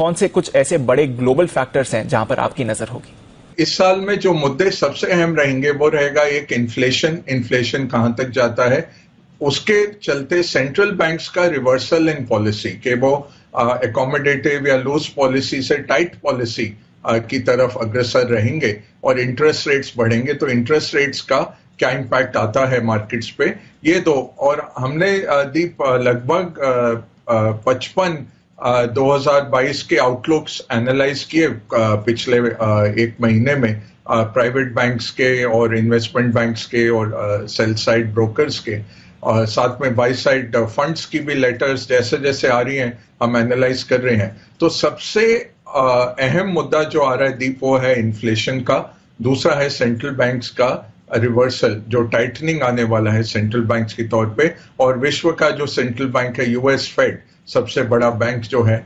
कौन से कुछ ऐसे बड़े ग्लोबल फैक्टर्स हैं जहां पर आपकी नजर होगी? इस साल में जो मुद्दे सबसे अहम रहेंगे वो रहेगा एक इन्फ्लेशन कहां तक जाता है, उसके चलते सेंट्रल बैंक्स का रिवर्सल इन पॉलिसी कि वो एकोमोडेटिव या लूज पॉलिसी से टाइट पॉलिसी की तरफ अग्रसर रहेंगे और इंटरेस्ट रेट्स बढ़ेंगे, तो इंटरेस्ट रेट्स का क्या इम्पैक्ट आता है मार्केट्स पे, ये दो। और हमने दीप लगभग 55 2022 के आउटलुक्स एनालाइज किए पिछले एक महीने में, प्राइवेट बैंक्स के और इन्वेस्टमेंट बैंक्स के और सेल साइड ब्रोकर्स के, और साथ में बाई साइड फंड्स की भी लेटर्स जैसे जैसे आ रही हैं हम एनालाइज कर रहे हैं। तो सबसे अहम मुद्दा जो आ रहा है दीप वो है इन्फ्लेशन का, दूसरा है सेंट्रल बैंक्स का रिवर्सल, जो टाइटनिंग आने वाला है सेंट्रल बैंक्स के तौर पे, और विश्व का जो सेंट्रल बैंक है यूएस फेड, सबसे बड़ा बैंक जो है,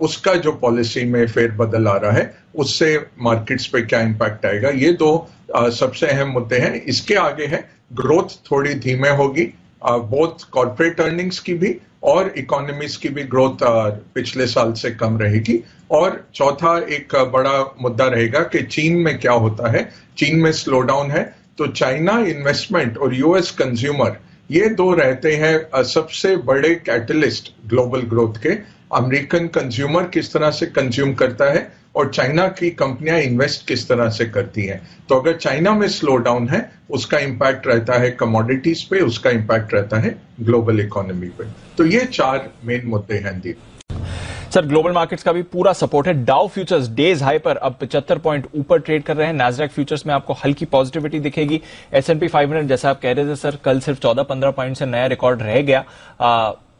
उसका जो पॉलिसी में फेरबदल आ रहा है, उससे मार्केट्स पे क्या इम्पैक्ट आएगा। ये दो सबसे अहम मुद्दे हैं। इसके आगे है ग्रोथ थोड़ी धीमे होगी, बोथ कॉर्पोरेट अर्निंग्स की भी और इकोनॉमीज की भी ग्रोथ पिछले साल से कम रहेगी। और चौथा एक बड़ा मुद्दा रहेगा कि चीन में क्या होता है। चीन में स्लो डाउन है, तो चाइना इन्वेस्टमेंट और यूएस कंज्यूमर, ये दो रहते हैं सबसे बड़े कैटलिस्ट ग्लोबल ग्रोथ के। अमेरिकन कंज्यूमर किस तरह से कंज्यूम करता है और चाइना की कंपनियां इन्वेस्ट किस तरह से करती हैं। तो अगर चाइना में स्लो डाउन है, उसका इंपैक्ट रहता है कमोडिटीज पे, उसका इंपैक्ट रहता है ग्लोबल इकोनॉमी पे। तो ये 4 मेन मुद्दे हैं दीप। सर, ग्लोबल मार्केट्स का भी पूरा सपोर्ट है। डाउ फ्यूचर्स डेज हाई पर अब 75 पॉइंट ऊपर ट्रेड कर रहे हैं। नैस्डैक फ्यूचर्स में आपको हल्की पॉजिटिविटी दिखेगी। S&P 500 जैसा आप कह रहे थे सर, कल सिर्फ 14-15 पॉइंट से नया रिकॉर्ड रह गया।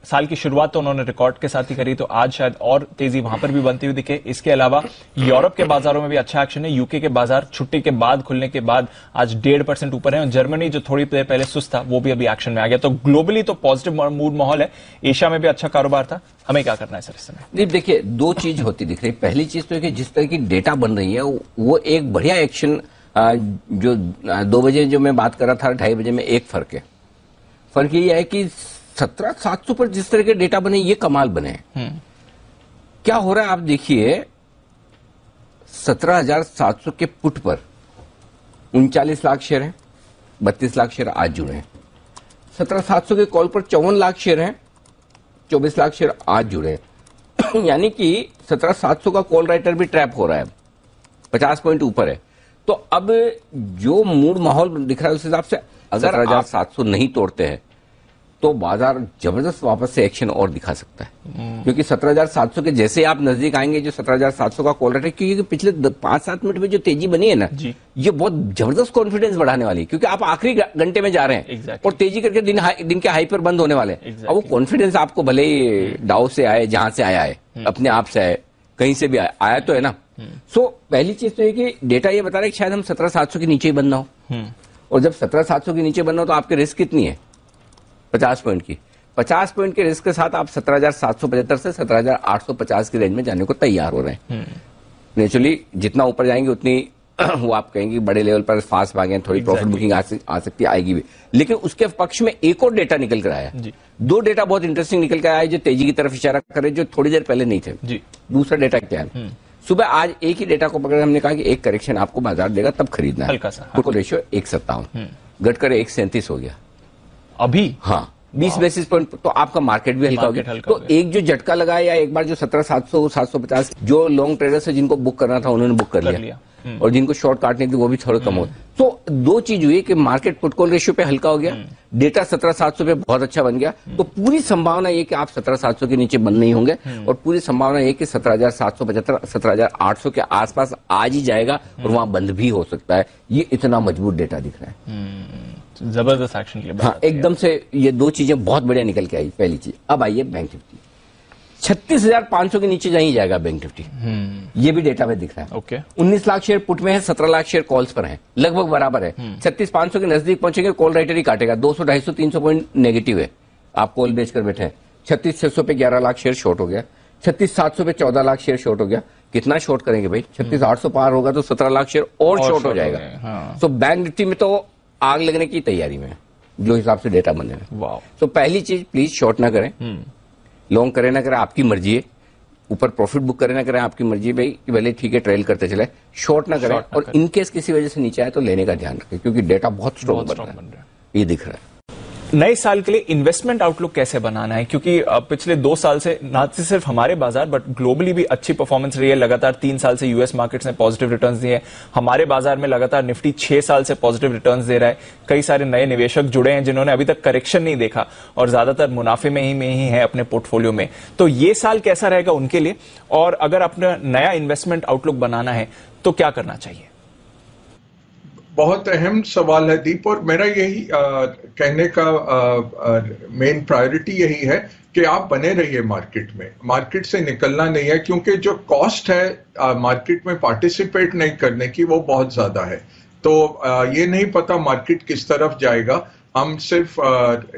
साल की शुरुआत तो उन्होंने रिकॉर्ड के साथ ही करी, तो आज शायद और तेजी वहां पर भी बनती हुई दिखे। इसके अलावा यूरोप के बाजारों में भी अच्छा एक्शन है। यूके के बाजार छुट्टी के बाद खुलने के बाद आज 1.5% ऊपर है, और जर्मनी जो थोड़ी देर पहले सुस्त था वो भी अभी एक्शन में आ गया। तो ग्लोबली तो पॉजिटिव मूड माहौल है। एशिया में भी अच्छा कारोबार था। हमें क्या करना है सर इस समय? नहीं, देखिए, दो चीज होती दिख रही। पहली चीज तो है कि जिस तरह की डेटा बन रही है वो एक बढ़िया एक्शन, जो 2 बजे जो मैं बात कर रहा था 2:30 बजे में, एक फर्क है। फर्क ये है कि 17,700 पर जिस तरह के डेटा बने, ये कमाल बने। क्या हो रहा है आप देखिए, 17,700 के पुट पर 39 लाख शेयर हैं, 32 लाख शेयर आज जुड़े हैं। 17,700 के कॉल पर 54 लाख शेयर हैं, 24 लाख शेयर आज जुड़े हैं। यानी कि 17,700 का कॉल राइटर भी ट्रैप हो रहा है, 50 पॉइंट ऊपर है। तो अब जो मूड माहौल दिख रहा है उस हिसाब से अगर 17,700 नहीं तोड़ते हैं तो बाजार जबरदस्त वापस से एक्शन और दिखा सकता है। क्योंकि 17,700 के जैसे आप नजदीक आएंगे, जो 17,700 का कॉल रेट है, क्योंकि पिछले 5-7 मिनट में जो तेजी बनी है ना, ये बहुत जबरदस्त कॉन्फिडेंस बढ़ाने वाली है। क्योंकि आप आखिरी घंटे में जा रहे हैं और तेजी करके दिन के हाई पर बंद होने वाले हैं। अब वो कॉन्फिडेंस आपको भले ही डाउ से आए, जहां से आया है, अपने आप से आए, कहीं से भी आया तो है ना। सो पहली चीज तो है कि डेटा ये बता रहा है कि शायद हम 17,700 के नीचे ही बनना हो, और जब 17,700 के नीचे बनना हो तो आपके रिस्क कितनी है? 50 पॉइंट की। 50 पॉइंट के रिस्क के साथ आप 17,775 से 17,850 की रेंज में जाने को तैयार हो रहे हैं। नेचुरली जितना ऊपर जाएंगे उतनी वो आप कहेंगे बड़े लेवल पर फास्ट भागे, थोड़ी प्रॉफिट बुकिंग आ सकती है, आएगी भी। लेकिन उसके पक्ष में एक और डेटा निकल कर आया, 2 डेटा बहुत इंटरेस्टिंग निकल कर आया जो तेजी की तरफ इशारा कर रहे, जो थोड़ी देर पहले नहीं थे। दूसरा डेटा क्या है? सुबह आज एक ही डेटा को पकड़ हमने कहा कि एक करेक्शन आपको बाजार देगा तब खरीदना है। हल्का सा पुट रेशियो 1.57 घटकर 1.37 हो गया अभी। हाँ, 20 बेसिस पॉइंट, तो आपका मार्केट भी हल्का हो गया। तो एक जो झटका लगा, या एक बार जो 17,700 750 जो लॉन्ग ट्रेडर्स है जिनको बुक करना था उन्होंने बुक कर लिया, और जिनको शॉर्ट काटने थी वो भी थोड़े कम हो। तो 2 चीज हुई कि मार्केट पुट कॉल रेशियो पे हल्का हो गया, डेटा 17,700 पे बहुत अच्छा बन गया। तो पूरी संभावना ये कि आप 17,700 के नीचे बंद नहीं होंगे, और पूरी संभावना ये कि 17,775 17,800 के आसपास आज ही जाएगा, और वहां बंद भी हो सकता है। ये इतना मजबूत डेटा दिख रहा है। जबरदस्त एक्शन के लिए। हाँ, एकदम से ये 2 चीजें बहुत बढ़िया निकल के आई। पहली चीज, अब आइए बैंक निफ्टी 36,500 के नीचे नहीं जाएगा बैंक निफ्टी। ये भी डेटा में दिख रहा है। ओके। 19 लाख शेयर पुट में है, 17 लाख शेयर कॉल्स पर है, लगभग बराबर है। 36,500 के नजदीक पहुंचेंगे, कॉल राइटर ही काटेगा। 200, 250, 300 पॉइंट नेगेटिव है, आप कॉल बेचकर बैठे हैं। 36,600 पे 11 लाख शेयर शॉर्ट हो गया, 36,700 पे 14 लाख शेयर शॉर्ट हो गया। कितना शॉर्ट करेंगे भाई? 36,800 पार होगा तो 17 लाख शेयर और शॉर्ट हो जाएगा। तो बैंक निफ्टी में तो आग लगने की तैयारी में, जो हिसाब से डेटा बने हैं। तो पहली चीज, प्लीज शॉर्ट ना करें, लॉन्ग करें ना करें, आपकी मर्जी है। ऊपर प्रॉफिट बुक करें ना करें आपकी मर्जी भाई, कि भले ठीक है ट्रेल करते चले, शॉर्ट ना करें, और इनकेस किसी वजह से नीचे आए तो लेने का ध्यान रखें, क्योंकि डेटा बहुत स्ट्रॉन्ग बन रहा है, ये दिख रहा है। नए साल के लिए इन्वेस्टमेंट आउटलुक कैसे बनाना है, क्योंकि पिछले 2 साल से ना सिर्फ हमारे बाजार बट ग्लोबली भी अच्छी परफॉर्मेंस रही है। लगातार 3 साल से यूएस मार्केट्स ने पॉजिटिव रिटर्न्स दिए हैं। हमारे बाजार में लगातार निफ्टी 6 साल से पॉजिटिव रिटर्न्स दे रहा है। कई सारे नए निवेशक जुड़े हैं जिन्होंने अभी तक करेक्शन नहीं देखा और ज्यादातर मुनाफे में ही है अपने पोर्टफोलियो में। तो ये साल कैसा रहेगा उनके लिए, और अगर अपना नया इन्वेस्टमेंट आउटलुक बनाना है तो क्या करना चाहिए? बहुत अहम सवाल है दीप, और मेरा यही कहने का मेन प्रायोरिटी यही है कि आप बने रहिए मार्केट में, मार्केट से निकलना नहीं है, क्योंकि जो कॉस्ट है मार्केट में पार्टिसिपेट नहीं करने की वो बहुत ज्यादा है। तो ये नहीं पता मार्केट किस तरफ जाएगा, हम सिर्फ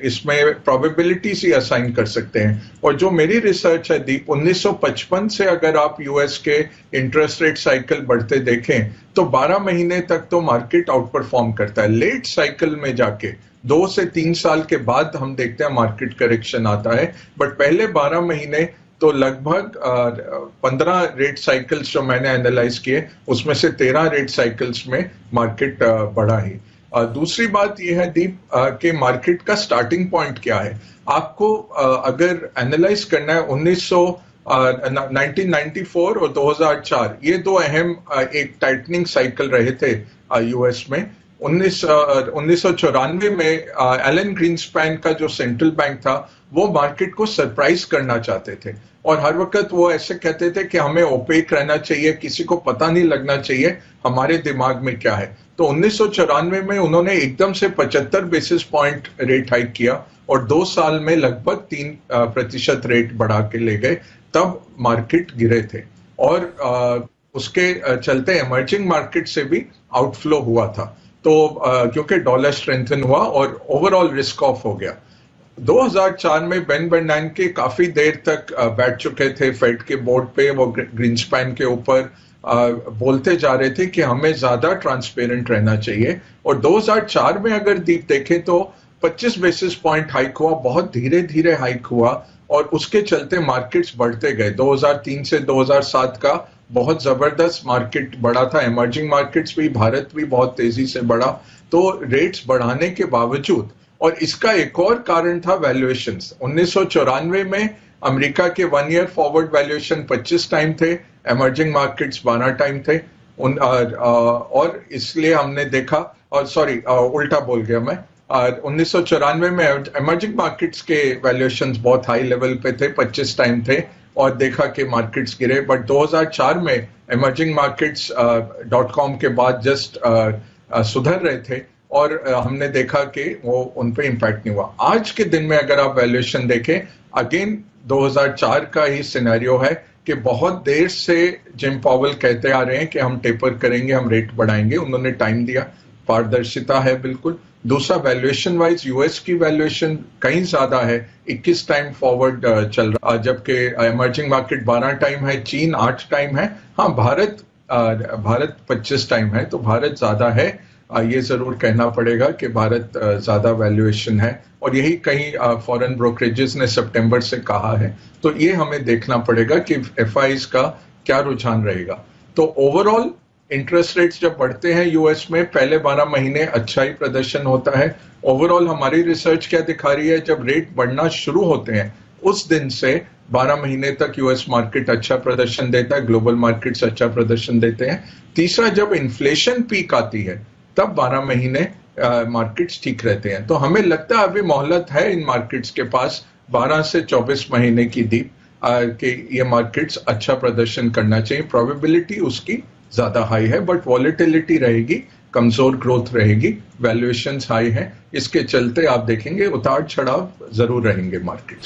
इसमें प्रोबेबिलिटीज ही असाइन कर सकते हैं। और जो मेरी रिसर्च है दीप, 1955 से अगर आप यूएस के इंटरेस्ट रेट साइकिल बढ़ते देखें तो 12 महीने तक तो मार्केट आउट परफॉर्म करता है। लेट साइकिल में जाके 2 से 3 साल के बाद हम देखते हैं मार्केट करेक्शन आता है, बट पहले 12 महीने तो लगभग 15 रेट साइकिल्स जो मैंने एनालाइज किए उसमें से 13 रेट साइकिल्स में मार्केट बढ़ा ही। दूसरी बात यह है दीप कि मार्केट का स्टार्टिंग पॉइंट क्या है। आपको अगर एनालाइज करना है 1994 और 2004, ये 2 अहम एक टाइटनिंग साइकिल रहे थे यूएस में। 1994 में एलन ग्रीनस्पैन का जो सेंट्रल बैंक था वो मार्केट को सरप्राइज करना चाहते थे, और हर वक्त वो ऐसे कहते थे कि हमें ओपेक रहना चाहिए, किसी को पता नहीं लगना चाहिए हमारे दिमाग में क्या है। तो 1994 में उन्होंने एकदम से 75 बेसिस पॉइंट रेट हाइक किया और 2 साल में लगभग 3% रेट बढ़ा के ले गए, तब मार्केट गिरे थे। और उसके चलते इमर्जिंग मार्केट से भी आउटफ्लो हुआ था, तो क्योंकि डॉलर स्ट्रेंथन हुआ और ओवरऑल रिस्क ऑफ हो गया। 2004 में बेन बर्नांके काफी देर तक बैठ चुके थे फेड के बोर्ड पे, वो ग्रीनस्पैन के ऊपर बोलते जा रहे थे कि हमें ज्यादा ट्रांसपेरेंट रहना चाहिए। और 2004 में अगर दीप देखें तो 25 बेसिस पॉइंट हाइक हुआ, बहुत धीरे धीरे हाइक हुआ, और उसके चलते मार्केट्स बढ़ते गए। 2003 से 2007 का बहुत जबरदस्त मार्केट बढ़ा था, इमर्जिंग मार्केट्स भी, भारत भी बहुत तेजी से बढ़ा। तो रेट्स बढ़ाने के बावजूद, और इसका एक और कारण था वैल्यूएशंस। 1994 में अमेरिका के 1 ईयर फॉरवर्ड वैल्यूएशन 25 टाइम थे, इमर्जिंग मार्केट्स 12 टाइम थे। और इसलिए हमने देखा, और सॉरी उल्टा बोल गया मैं, 1994 में इमर्जिंग मार्केट्स के वैल्यूएशंस बहुत हाई लेवल पे थे, 25 टाइम थे, और देखा कि मार्केट्स गिरे। बट 2004 में इमर्जिंग मार्केट्स .com के बाद जस्ट सुधर रहे थे, और हमने देखा कि वो उन पे इम्पैक्ट नहीं हुआ। आज के दिन में अगर आप वैल्यूएशन देखें, अगेन 2004 का ही सिनेरियो है कि बहुत देर से जिम पॉवेल कहते आ रहे हैं कि हम टेपर करेंगे, हम रेट बढ़ाएंगे, उन्होंने टाइम दिया, पारदर्शिता है बिल्कुल। दूसरा, वैल्यूएशन वाइज यूएस की वैल्यूएशन कहीं ज्यादा है, 21 टाइम फॉरवर्ड चल रहा, जबकि इमर्जिंग मार्केट 12 टाइम है, चीन 8 टाइम है। हाँ, भारत 25 टाइम है, तो भारत ज्यादा है, ये जरूर कहना पड़ेगा कि भारत ज्यादा वैल्यूएशन है, और यही कई फॉरेन ब्रोकरेजेस ने सितंबर से कहा है। तो ये हमें देखना पड़ेगा कि एफआईज का क्या रुझान रहेगा। तो ओवरऑल इंटरेस्ट रेट्स जब बढ़ते हैं यूएस में, पहले 12 महीने अच्छा ही प्रदर्शन होता है। ओवरऑल हमारी रिसर्च क्या दिखा रही है, जब रेट बढ़ना शुरू होते हैं उस दिन से 12 महीने तक यूएस मार्केट अच्छा प्रदर्शन देता है, ग्लोबल मार्केट्स अच्छा प्रदर्शन देते हैं। तीसरा, जब इन्फ्लेशन पीक आती है तब 12 महीने मार्केट्स ठीक रहते हैं। तो हमें लगता है अभी मोहलत है इन मार्केट्स के पास 12 से 24 महीने की दीप कि ये मार्केट्स अच्छा प्रदर्शन करना चाहिए। प्रोबेबिलिटी उसकी ज्यादा हाई है, बट वॉलेटिलिटी रहेगी, कमजोर ग्रोथ रहेगी, वैल्यूएशंस हाई है, इसके चलते आप देखेंगे उतार चढ़ाव जरूर रहेंगे मार्केट्स में।